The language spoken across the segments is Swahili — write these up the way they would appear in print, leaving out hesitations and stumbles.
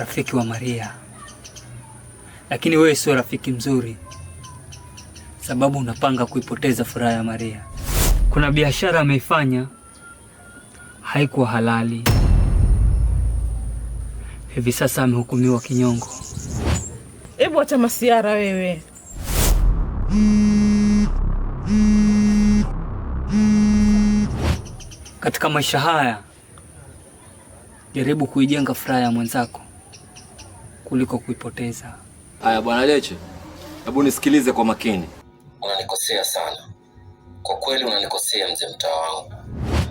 rafiki wa Maria, lakini wewe sio rafiki mzuri, sababu unapanga kuipoteza furaha ya Maria. Kuna biashara ameifanya haikuwa halali, hivi sasa amehukumiwa kinyongo. Hebu acha masiara wewe. Katika maisha haya jaribu kuijenga furaha ya mwenzako kuliko kuipoteza. Haya bwana Leche, hebu nisikilize kwa makini. Unanikosea sana. Kwa kweli unanikosea mzee mtaa wangu.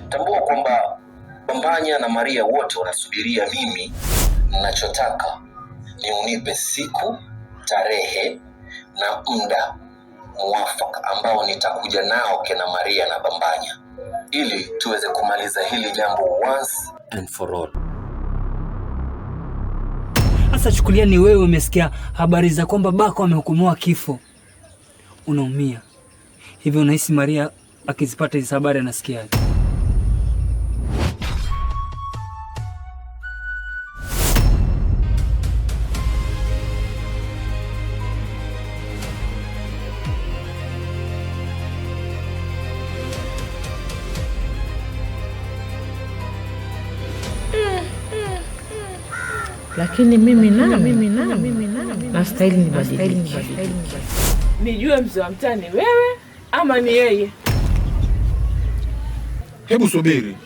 Tambua kwamba Bambanya na Maria wote wanasubiria mimi. Ninachotaka ni unipe siku, tarehe na muda mwafaka ambao nitakuja nao kina Maria na Bambanya, ili tuweze kumaliza hili jambo once and for all. Sasa chukulia ni wewe umesikia habari za kwamba bako amehukumiwa kifo. Unaumia. Hivi unahisi Maria akizipata hizo habari anasikiaje? Lakini mimi nastahili nibadilike. Nijue mzee wa mtaa ni wewe ama ni yeye? Hebu subiri.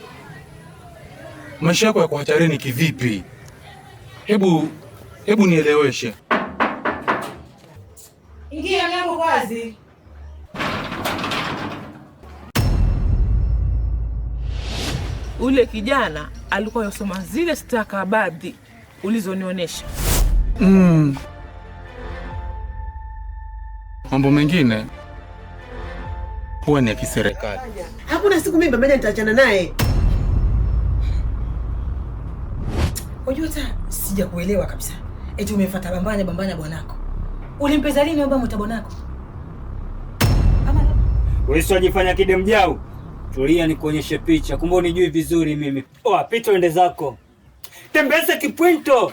Maisha yako yako hatarini kivipi? Hebu nieleweshe. Ingia mlango wazi. Ule kijana alikuwa yosoma zile stakabadhi ulizonionyesha. Mambo mengine huwa ni ya kiserikali. Hakuna siku mimi Bambanya nitaachana naye. Unajua sija kuelewa kabisa. Eti umefuata Bambanya bwanako. Ulimpeza lini baba mtabonako? Wewe sio unajifanya kide mjau. Tulia nikuonyeshe picha. Kumbe unijui vizuri mimi. Pita ende zako. Tembeza kipwinto.